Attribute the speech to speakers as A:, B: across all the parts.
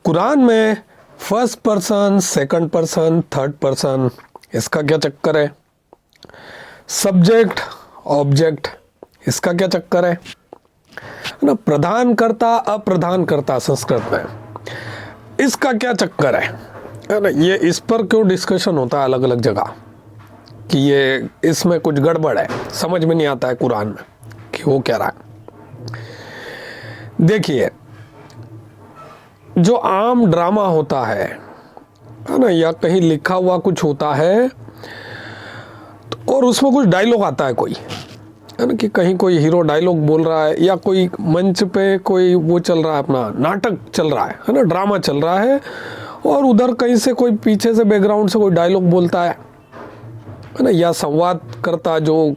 A: कुरान में first person, second person, third person, इसका क्या चक्कर है? सब्जेक्ट, ऑब्जेक्ट, इसका क्या चक्कर है ना? प्रधान कर्ता, अप्रधान कर्ता संस्कृत में, इसका क्या चक्कर है ना? ये इस पर क्यों डिस्कशन होता है अलग अलग जगह कि ये इसमें कुछ गड़बड़ है, समझ में नहीं आता है कुरान में कि वो क्या रहा है। देखिए, जो आम ड्रामा होता है ना, या कहीं लिखा हुआ कुछ होता है तो और उसमें कुछ डायलॉग आता है कोई, है ना, कि कहीं कोई हीरो डायलॉग बोल रहा है या कोई मंच पे कोई वो चल रहा है, अपना नाटक चल रहा है ना, ड्रामा चल रहा है, और उधर कहीं से कोई पीछे से बैकग्राउंड से कोई डायलॉग बोलता है ना, या संवाद करता जो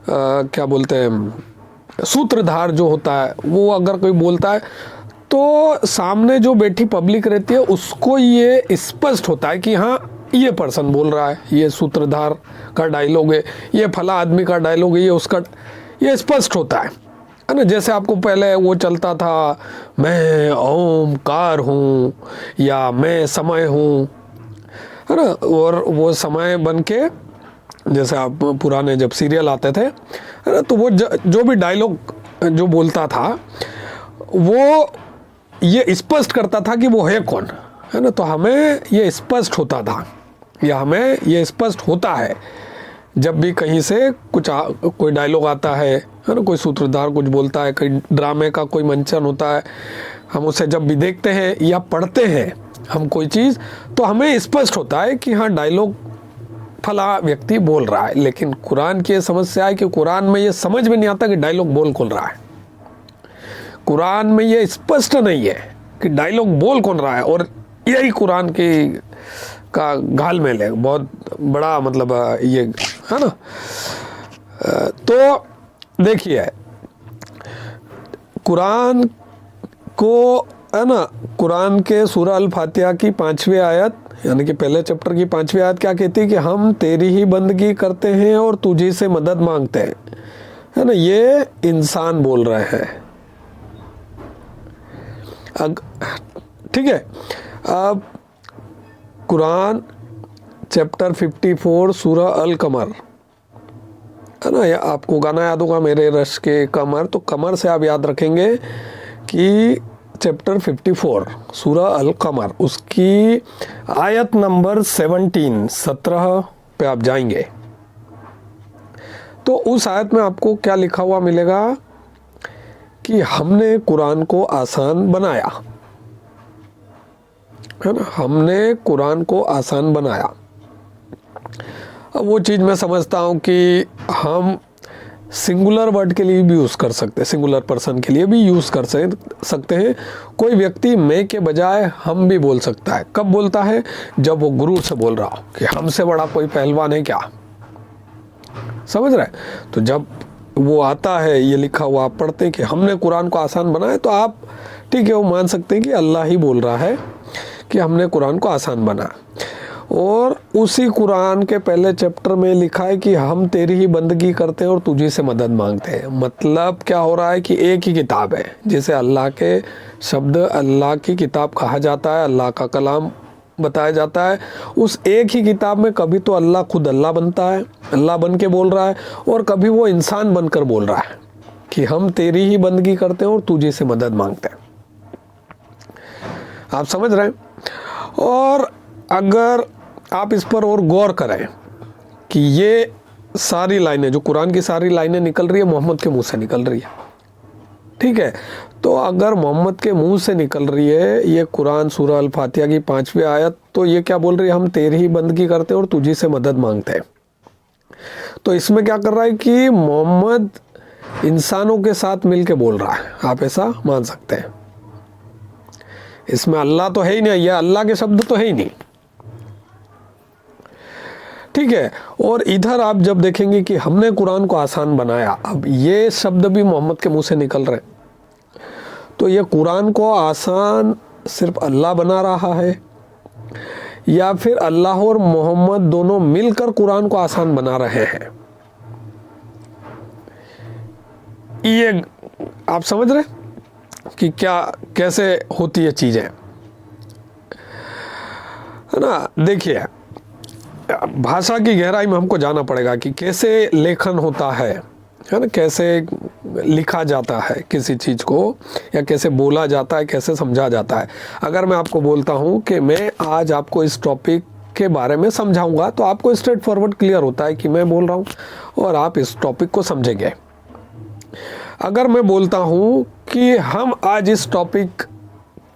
A: क्या बोलते हैं सूत्रधार जो होता है वो अगर कोई बोलता है तो सामने जो बैठी पब्लिक रहती है उसको ये स्पष्ट होता है कि हाँ ये पर्सन बोल रहा है, ये सूत्रधार का डायलॉग है, ये फला आदमी का डायलॉग है, ये उसका, ये स्पष्ट होता है ना। जैसे आपको पहले वो चलता था, मैं ओमकार हूँ या मैं समय हूँ, है ना, और वो समय बन के जैसे आप पुराने जब सीरियल आते थे, है ना, तो वो जो भी डायलॉग जो बोलता था वो ये स्पष्ट करता था कि वो है कौन, है ना। तो हमें ये स्पष्ट होता था या हमें ये स्पष्ट होता है जब भी कहीं से कोई डायलॉग आता है ना, कोई सूत्रधार कुछ बोलता है, कहीं ड्रामे का कोई मंचन होता है, हम उसे जब भी देखते हैं या पढ़ते हैं हम कोई चीज़, तो हमें स्पष्ट होता है कि हाँ डायलॉग फला व्यक्ति बोल रहा है। लेकिन कुरान की ये समस्या है कि कुरान में ये समझ में नहीं आता कि डायलॉग बोल कौन रहा है। कुरान में ये स्पष्ट नहीं है कि डायलॉग बोल कौन रहा है, और यही कुरान की का घालमेल है, बहुत बड़ा, मतलब ये है ना। तो देखिए, कुरान को, है ना, कुरान के सूरह अल फातिहा की 5वीं आयत, यानी कि पहले चैप्टर की 5वीं आयत क्या कहती है कि हम तेरी ही बंदगी करते हैं और तुझी से मदद मांगते हैं, है ना। ये इंसान बोल रहे हैं। ठीक है, अब कुरान चैप्टर 54 सूरह अल कमर, है ना, आपको गाना याद होगा, मेरे रश के कमर, तो कमर से आप याद रखेंगे कि चैप्टर 54 सूरह अल कमर, उसकी आयत नंबर 17 पे आप जाएंगे तो उस आयत में आपको क्या लिखा हुआ मिलेगा कि हमने कुरान को आसान बनाया, है ना, हमने कुरान को आसान बनाया। अब वो चीज़ मैं समझता हूँ कि हम सिंगुलर वर्ड के लिए भी यूज़ कर सकते हैं, सिंगुलर पर्सन के लिए भी यूज़ कर सकते हैं। कोई व्यक्ति मैं के बजाय हम भी बोल सकता है। कब बोलता है? जब वो गुरु से बोल रहा हो कि हमसे बड़ा कोई पहलवान है क्या, समझ रहे हैं। तो जब वो आता है, ये लिखा हुआ आप पढ़ते हैं कि हमने कुरान को आसान बनाया, तो आप ठीक है वो मान सकते हैं कि अल्लाह ही बोल रहा है कि हमने कुरान को आसान बनाया। और उसी कुरान के पहले चैप्टर में लिखा है कि हम तेरी ही बंदगी करते हैं और तुझी से मदद मांगते हैं। मतलब क्या हो रहा है कि एक ही किताब है, जिसे अल्लाह के शब्द, अल्लाह की किताब कहा जाता है, अल्लाह का कलाम बताया जाता है। उस एक ही किताब में कभी तो अल्लाह खुद अल्लाह बनता है, अल्लाह बन के बोल रहा है, और कभी वो इंसान बनकर बोल रहा है कि हम तेरी ही बंदगी करते हैं और तुझी से मदद मांगते हैं। आप समझ रहे हैं। और अगर आप इस पर और गौर करें कि ये सारी लाइनें, जो कुरान की सारी लाइनें निकल रही है, मोहम्मद के मुंह से निकल रही है, ठीक है। तो अगर मोहम्मद के मुंह से निकल रही है ये कुरान सूरह अल फातिहा की 5वीं आयत, तो ये क्या बोल रही है? हम तेरी ही बंदगी करते हैं और तुझी से मदद मांगते हैं। तो इसमें क्या कर रहा है कि मोहम्मद इंसानों के साथ मिलके बोल रहा है, आप ऐसा मान सकते हैं। इसमें अल्लाह तो है ही नहीं, ये अल्लाह के शब्द तो है ही नहीं, ठीक है। और इधर आप जब देखेंगे कि हमने कुरान को आसान बनाया, अब ये शब्द भी मोहम्मद के मुंह से निकल रहे, तो ये कुरान को आसान सिर्फ अल्लाह बना रहा है या फिर अल्लाह और मोहम्मद दोनों मिलकर कुरान को आसान बना रहे हैं? ये आप समझ रहे कि क्या, कैसे होती है चीजें, है ना। देखिए, भाषा की गहराई में हमको जाना पड़ेगा कि कैसे लेखन होता है ना, कैसे लिखा जाता है किसी चीज़ को, या कैसे बोला जाता है, कैसे समझा जाता है। अगर मैं आपको बोलता हूँ कि मैं आज आपको इस टॉपिक के बारे में समझाऊंगा, तो आपको स्ट्रेट फॉरवर्ड क्लियर होता है कि मैं बोल रहा हूँ और आप इस टॉपिक को समझेंगे। अगर मैं बोलता हूँ कि हम आज इस टॉपिक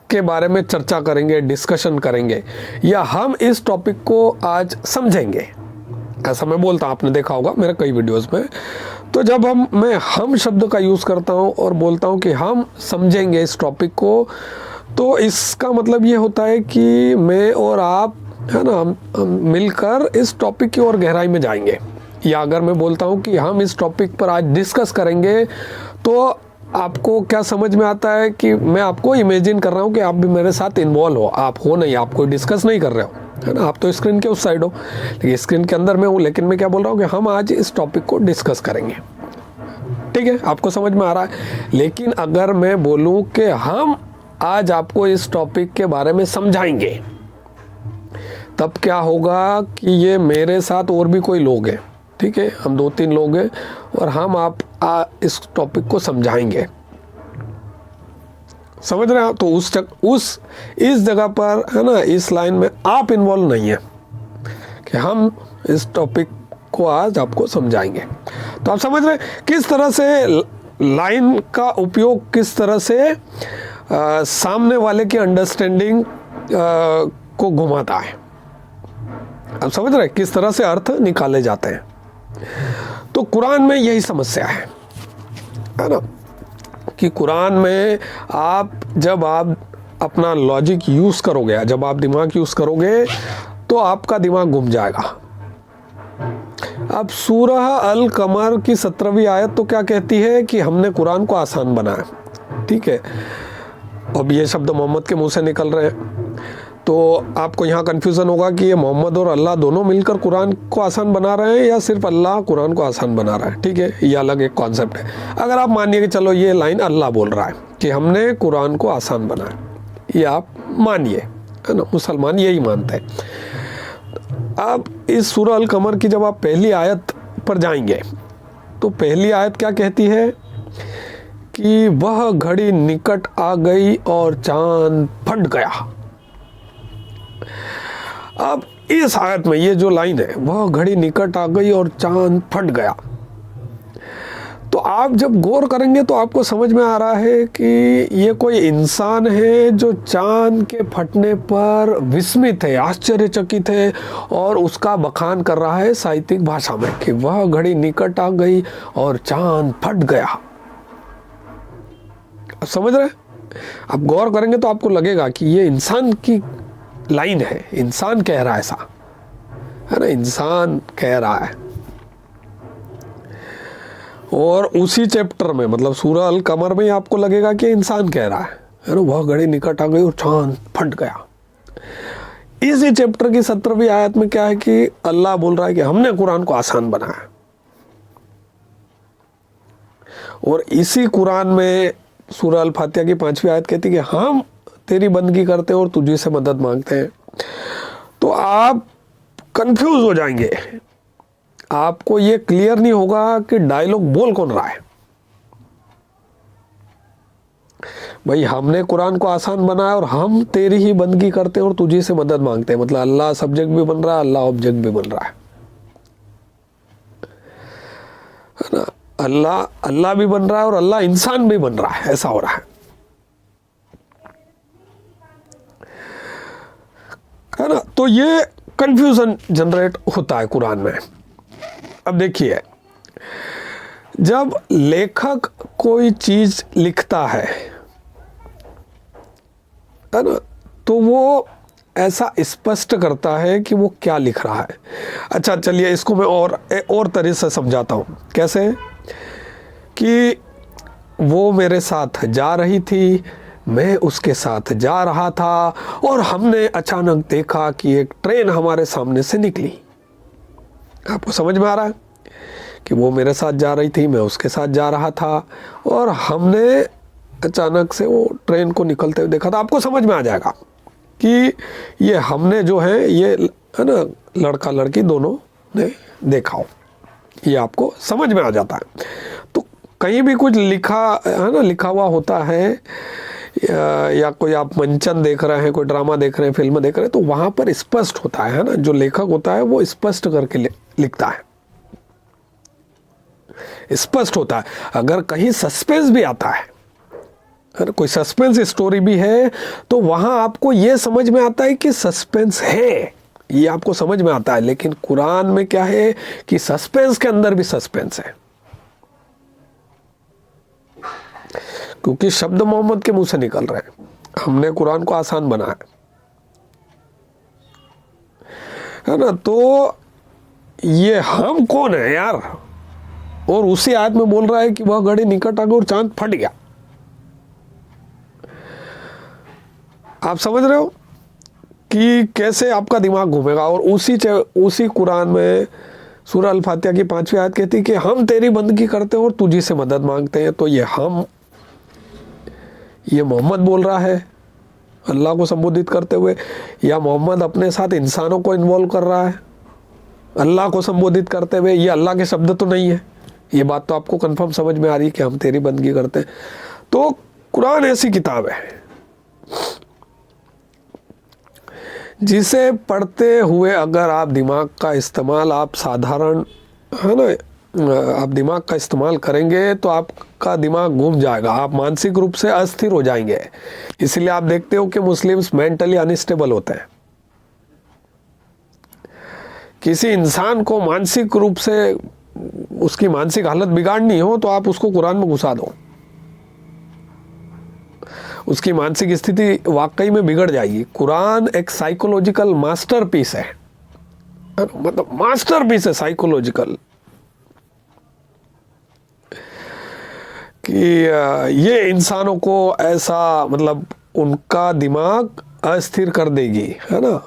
A: के बारे में चर्चा करेंगे, डिस्कशन करेंगे, या हम इस टॉपिक को आज समझेंगे, ऐसा मैं बोलता हूँ, आपने देखा होगा मेरे कई वीडियोस में। तो जब मैं हम शब्द का यूज़ करता हूँ और बोलता हूँ कि हम समझेंगे इस टॉपिक को, तो इसका मतलब ये होता है कि मैं और आप, है ना, हम मिलकर इस टॉपिक की और गहराई में जाएंगे। या अगर मैं बोलता हूँ कि हम इस टॉपिक पर आज डिस्कस करेंगे, तो आपको क्या समझ में आता है कि मैं आपको इमेजिन कर रहा हूँ कि आप भी मेरे साथ इन्वॉल्व हो। आप हो नहीं, आप कोई डिस्कस नहीं कर रहे हो, है ना, आप तो स्क्रीन के उस साइड हो, लेकिन स्क्रीन के अंदर मैं हूँ। लेकिन मैं क्या बोल रहा हूँ कि हम आज इस टॉपिक को डिस्कस करेंगे। ठीक है, आपको समझ में आ रहा है। लेकिन अगर मैं बोलूँ कि हम आज आपको इस टॉपिक के बारे में समझाएंगे, तब क्या होगा कि ये मेरे साथ और भी कोई लोग हैं, ठीक है, हम 2-3 लोग हैं, और हम आप इस टॉपिक को समझाएंगे। समझ रहे हैं? तो इस जगह पर, है ना, इस लाइन में आप इन्वॉल्व नहीं है कि हम इस टॉपिक को आज आपको समझाएंगे। तो आप समझ रहे हैं किस तरह से लाइन का उपयोग किस तरह से सामने वाले की अंडरस्टैंडिंग को घुमाता है। आप समझ रहे हैं किस तरह से अर्थ निकाले जाते हैं। तो कुरान में यही समस्या है ना, कि कुरान में जब आप अपना लॉजिक यूज़ करोगे, जब आप दिमाग यूज़ करोगे, तो आपका दिमाग घूम जाएगा। अब सूरह अल कमर की 17वीं आयत तो क्या कहती है कि हमने कुरान को आसान बनाया। ठीक है, अब ये शब्द मोहम्मद के मुंह से निकल रहे हैं, तो आपको यहाँ कन्फ्यूज़न होगा कि ये मोहम्मद और अल्लाह दोनों मिलकर कुरान को आसान बना रहे हैं, या सिर्फ अल्लाह कुरान को आसान बना रहा है। ठीक है, ये अलग एक कॉन्सेप्ट है। अगर आप मानिए कि चलो ये लाइन अल्लाह बोल रहा है कि हमने कुरान को आसान बनाया, ये आप मानिए, है ना, मुसलमान यही मानते हैं। अब इस सूरह अल कमर की जब आप पहली आयत पर जाएंगे, तो पहली आयत क्या कहती है कि वह घड़ी निकट आ गई और चांद फट गया। अब इस आयत में ये जो लाइन है, वह घड़ी निकट आ गई और चांद फट गया, तो आप जब गौर करेंगे तो आपको समझ में आ रहा है कि ये कोई इंसान है जो चांद के फटने पर विस्मित है, आश्चर्यचकित है, और उसका बखान कर रहा है साहित्यिक भाषा में कि वह घड़ी निकट आ गई और चांद फट गया। आप समझ रहे हैं? आप गौर करेंगे तो आपको लगेगा कि ये इंसान की लाइन है, इंसान कह रहा है, ऐसा है ना, इंसान कह रहा है। और उसी चैप्टर में, मतलब सूरह अल कमर में आपको लगेगा कि इंसान कह रहा है ना, वह घड़ी निकट आ गई और चांद फट गया। इसी चैप्टर की 17वीं आयत में क्या है कि अल्लाह बोल रहा है कि हमने कुरान को आसान बनाया। और इसी कुरान में सूरह अल फातिहा की 5वीं आयत कहती है कि हम तेरी बंदगी करते हैं और तुझे से मदद मांगते हैं। तो आप कंफ्यूज हो जाएंगे, आपको ये क्लियर नहीं होगा कि डायलॉग बोल कौन रहा है। भाई, हमने कुरान को आसान बनाया और हम तेरी ही बंदगी करते हैं और तुझे से मदद मांगते हैं, मतलब अल्लाह सब्जेक्ट भी बन रहा है, अल्लाह ऑब्जेक्ट भी बन रहा है ना। अल्लाह भी बन रहा है और अल्लाह इंसान भी बन रहा है, ऐसा हो रहा है ना। तो ये कंफ्यूजन जनरेट होता है कुरान में। अब देखिए, जब लेखक कोई चीज लिखता है ना, तो वो ऐसा स्पष्ट करता है कि वो क्या लिख रहा है। अच्छा, चलिए इसको मैं और तरह से समझाता हूँ। कैसे? कि वो मेरे साथ जा रही थी, मैं उसके साथ जा रहा था, और हमने अचानक देखा कि एक ट्रेन हमारे सामने से निकली। आपको समझ में आ रहा है कि वो मेरे साथ जा रही थी, मैं उसके साथ जा रहा था, और हमने अचानक से वो ट्रेन को निकलते हुए देखा था। आपको समझ में आ जाएगा कि ये हमने जो है ये है ना लड़का लड़की दोनों ने देखा हो, ये आपको समझ में आ जाता है। तो कहीं भी कुछ लिखा है ना, लिखा हुआ होता है या कोई आप मंचन देख रहे हैं, कोई ड्रामा देख रहे हैं, फिल्म देख रहे हैं, तो वहाँ पर स्पष्ट होता है ना, जो लेखक होता है वो स्पष्ट करके लिखता है, स्पष्ट होता है। अगर कहीं सस्पेंस भी आता है, अगर कोई सस्पेंस स्टोरी भी है, तो वहाँ आपको ये समझ में आता है कि सस्पेंस है, ये आपको समझ में आता है। लेकिन कुरान में क्या है कि सस्पेंस के अंदर भी सस्पेंस है, क्योंकि शब्द मोहम्मद के मुंह से निकल रहे हैं। हमने कुरान को आसान बनाया है ना। तो ये हम कौन है यार, और उसी आयत में बोल रहा है कि वह घड़ी निकट आ गई और चांद फट गया। आप समझ रहे हो कि कैसे आपका दिमाग घूमेगा। और उसी कुरान में सूरह अल फातिहा की 5वीं आयत कहती है कि हम तेरी बंदगी करते हैं और तुझी से मदद मांगते हैं। तो ये हम, ये मोहम्मद बोल रहा है अल्लाह को संबोधित करते हुए, या मोहम्मद अपने साथ इंसानों को इन्वॉल्व कर रहा है अल्लाह को संबोधित करते हुए? ये अल्लाह के शब्द तो नहीं है। ये बात तो आपको कंफर्म समझ में आ रही है कि हम तेरी बंदगी करते हैं। तो कुरान ऐसी किताब है जिसे पढ़ते हुए अगर आप दिमाग का इस्तेमाल, आप साधारण है ना, आप दिमाग का इस्तेमाल करेंगे तो आपका दिमाग घूम जाएगा, आप मानसिक रूप से अस्थिर हो जाएंगे। इसलिए आप देखते हो कि मुस्लिम्स मेंटली अनस्टेबल होते हैं। किसी इंसान को मानसिक रूप से उसकी मानसिक हालत बिगाड़नी हो तो आप उसको कुरान में घुसा दो, उसकी मानसिक स्थिति वाकई में बिगड़ जाएगी। कुरान एक साइकोलॉजिकल मास्टरपीस है, मतलब मास्टरपीस है साइकोलॉजिकल, कि ये इंसानों को ऐसा मतलब उनका दिमाग अस्थिर कर देगी, है ना।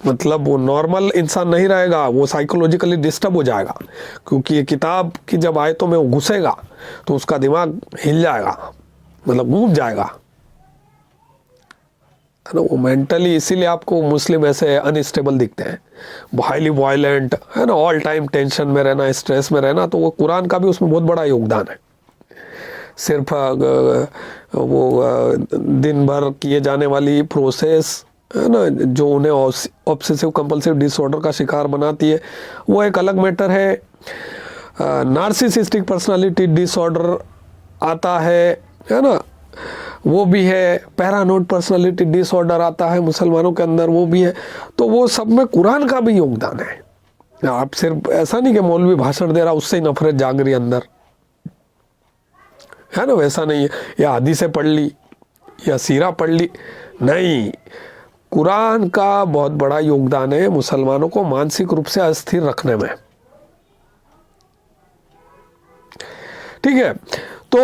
A: मतलब वो नॉर्मल इंसान नहीं रहेगा, वो साइकोलॉजिकली डिस्टर्ब हो जाएगा, क्योंकि ये किताब की जब आयतों में वो घुसेगा तो उसका दिमाग हिल जाएगा, मतलब घूम जाएगा, है ना। वो मेंटली, इसीलिए आपको मुस्लिम ऐसे अनस्टेबल दिखते हैं, हाईली वायलेंट, है ना, ऑल टाइम टेंशन में रहना, स्ट्रेस में रहना। तो वो कुरान का भी उसमें बहुत बड़ा योगदान है। सिर्फ वो दिन भर किए जाने वाली प्रोसेस, है ना, जो उन्हें ऑब्सेसिव कंपल्सिव डिसऑर्डर का शिकार बनाती है, वो एक अलग मैटर है। नार्सिसिस्टिक पर्सनालिटी डिसऑर्डर आता है ना, वो भी है। पैरानोइड पर्सनालिटी डिसऑर्डर आता है मुसलमानों के अंदर, वो भी है। तो वो सब में कुरान का भी योगदान है। आप सिर्फ ऐसा नहीं कि मौलवी भाषण दे रहा उससे ही नफरत जाग रही अंदर, है ना, वैसा नहीं है, या हदीसें पढ़ ली या सीरा पढ़ ली, नहीं। कुरान का बहुत बड़ा योगदान है मुसलमानों को मानसिक रूप से अस्थिर रखने में, ठीक है। तो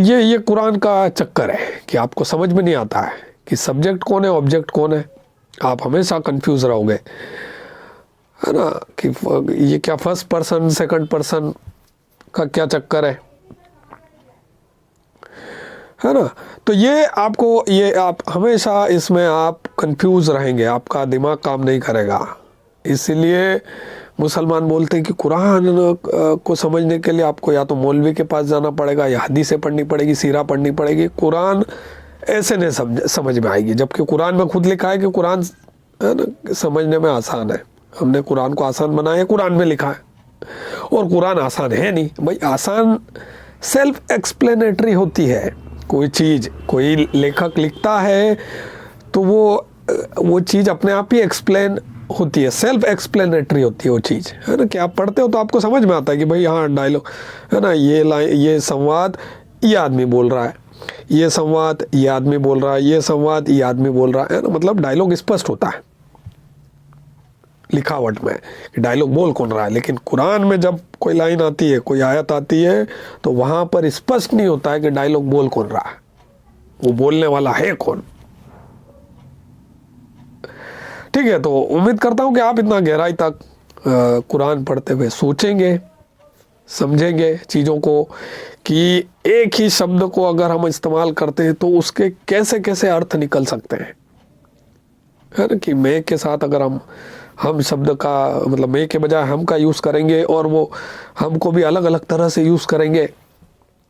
A: ये कुरान का चक्कर है कि आपको समझ में नहीं आता है कि सब्जेक्ट कौन है, ऑब्जेक्ट कौन है। आप हमेशा कंफ्यूज रहोगे, है ना, कि ये क्या फर्स्ट पर्सन सेकंड पर्सन का क्या चक्कर है ना। तो ये आपको, ये आप हमेशा इसमें आप कंफ्यूज रहेंगे, आपका दिमाग काम नहीं करेगा। इसलिए मुसलमान बोलते हैं कि कुरान को समझने के लिए आपको या तो मौलवी के पास जाना पड़ेगा, या हदीसें पढ़नी पड़ेगी, सीरा पढ़नी पड़ेगी। कुरान ऐसे नहीं समझ में आएगी, जबकि कुरान में खुद लिखा है कि कुरान, है ना, समझने में आसान है। हमने कुरान को आसान बनाया, कुरान में लिखा है। और कुरान आसान है नहीं भाई, आसान सेल्फ एक्सप्लेनेटरी होती है। कोई चीज़ कोई लेखक लिखता है तो वो चीज़ अपने आप ही एक्सप्लेन होती है, सेल्फ एक्सप्लेनेटरी होती है वो चीज़, है ना। कि आप पढ़ते हो तो आपको समझ में आता है कि भाई हाँ डायलॉग, है ना, ये लाइन, ये संवाद ये आदमी बोल रहा है, ये संवाद ये आदमी बोल रहा है, ये संवाद ये आदमी बोल रहा है ना। मतलब डायलॉग स्पष्ट होता है लिखावट में कि डायलॉग बोल कौन रहा है। लेकिन कुरान में जब कोई लाइन आती है, कोई आयत आती है, तो वहाँ पर स्पष्ट नहीं होता है कि डायलॉग बोल कौन रहा है, वो बोलने वाला है कौन, ठीक है। तो उम्मीद करता हूँ कि आप इतना गहराई तक कुरान पढ़ते हुए सोचेंगे, समझेंगे चीज़ों को कि एक ही शब्द को अगर हम इस्तेमाल करते हैं तो उसके कैसे कैसे अर्थ निकल सकते हैं, है ना। कि मैं के साथ अगर हम शब्द का मतलब मैं के बजाय हम का यूज़ करेंगे और वो हमको भी अलग अलग तरह से यूज़ करेंगे,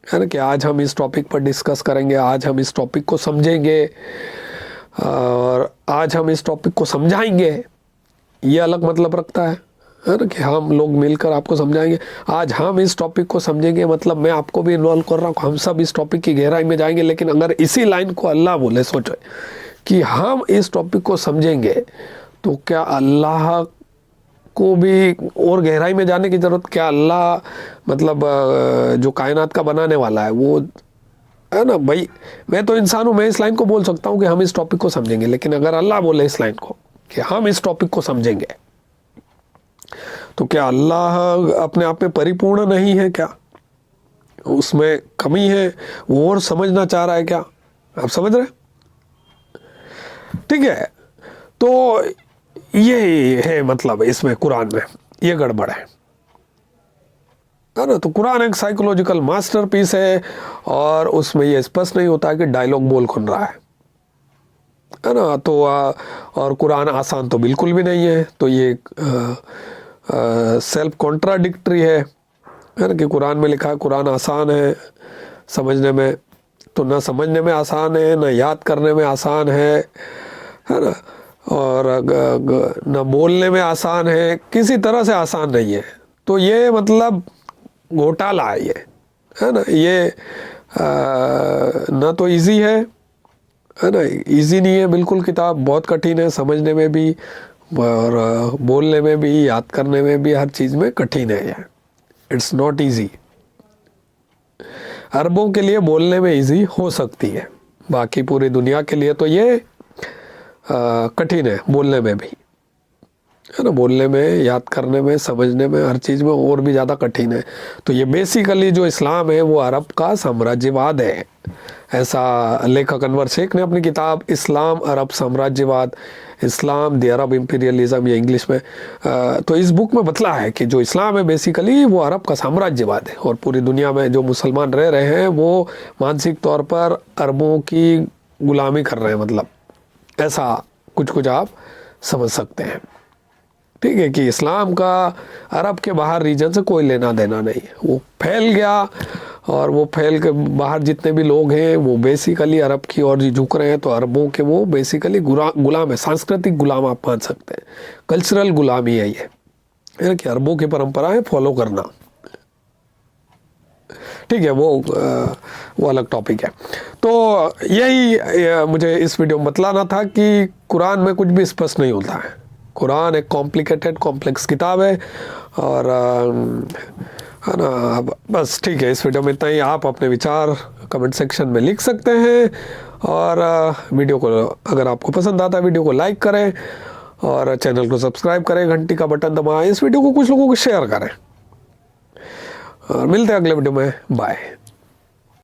A: है ना। कि आज हम इस टॉपिक पर डिस्कस करेंगे, आज हम इस टॉपिक को समझेंगे और आज हम इस टॉपिक को समझाएंगे, ये अलग मतलब रखता है ना। कि हम लोग मिलकर आपको समझाएंगे, आज हम इस टॉपिक को समझेंगे मतलब मैं आपको भी इन्वॉल्व कर रहा हूँ, हम सब इस टॉपिक की गहराई में जाएंगे। लेकिन अगर इसी लाइन को अल्लाह बोले, सोचो कि हम इस टॉपिक को समझेंगे, तो क्या अल्लाह को भी और गहराई में जाने की ज़रूरत, क्या अल्लाह मतलब जो कायनात का बनाने वाला है वो, है ना। भाई मैं तो इंसान हूँ, मैं इस लाइन को बोल सकता हूँ कि हम इस टॉपिक को समझेंगे, लेकिन अगर अल्लाह बोले इस लाइन को कि हम इस टॉपिक को समझेंगे, तो क्या अल्लाह अपने आप में परिपूर्ण नहीं है? क्या उसमें कमी है? वो और समझना चाह रहा है क्या? आप समझ रहे? ठीक है, तो ये है मतलब इसमें कुरान में ये गड़बड़ है ना। तो कुरान एक साइकोलॉजिकल मास्टरपीस है और उसमें ये स्पष्ट नहीं होता है कि डायलॉग बोल कौन रहा है ना। तो और कुरान आसान तो बिल्कुल भी नहीं है, तो ये सेल्फ कॉन्ट्राडिक्टरी है ना। कि कुरान में लिखा है कुरान आसान है समझने में, तो ना समझने में आसान है, ना याद करने में आसान है ना। और ना बोलने में आसान है, किसी तरह से आसान नहीं है। तो ये मतलब घोटाला है ये, है ना। ये ना तो इजी है ना, इजी नहीं है बिल्कुल। किताब बहुत कठिन है, समझने में भी और बोलने में भी, याद करने में भी, हर चीज़ में कठिन है ये। It's not easy. अरबों के लिए बोलने में इजी हो सकती है, बाकी पूरी दुनिया के लिए तो ये कठिन है बोलने में भी, है ना। बोलने में, याद करने में, समझने में, हर चीज़ में और भी ज़्यादा कठिन है। तो ये बेसिकली जो इस्लाम है वो अरब का साम्राज्यवाद है, ऐसा लेखक अनवर शेख ने अपनी किताब इस्लाम अरब साम्राज्यवाद, इस्लाम द अरब इम्पीरियलिज्म, ये इंग्लिश में तो इस बुक में बतला है कि जो इस्लाम है बेसिकली वो अरब का साम्राज्यवाद है। और पूरी दुनिया में जो मुसलमान रह रहे हैं वो मानसिक तौर पर अरबों की गुलामी कर रहे हैं, मतलब ऐसा कुछ कुछ आप समझ सकते हैं। ठीक है, कि इस्लाम का अरब के बाहर रीजन से कोई लेना देना नहीं है। वो फैल गया और वो फैल के बाहर जितने भी लोग हैं वो बेसिकली अरब की ओर झुक रहे हैं। तो अरबों के वो बेसिकली गुलाम है, सांस्कृतिक गुलाम आप मान सकते हैं, कल्चरल गुलामी है ये, है कि अरबों की परंपराएं फॉलो करना। ठीक है, वो अलग टॉपिक है। तो यही मुझे इस वीडियो में बतलाना था कि कुरान में कुछ भी स्पष्ट नहीं होता है। कुरान एक कॉम्प्लिकेटेड कॉम्प्लेक्स किताब है और है ना। बस ठीक है, इस वीडियो में इतना ही। आप अपने विचार कमेंट सेक्शन में लिख सकते हैं और वीडियो को अगर आपको पसंद आता है वीडियो को लाइक करें और चैनल को सब्सक्राइब करें, घंटी का बटन दबाएं, इस वीडियो को कुछ लोगों को शेयर करें और मिलते हैं अगले वीडियो में। बाय।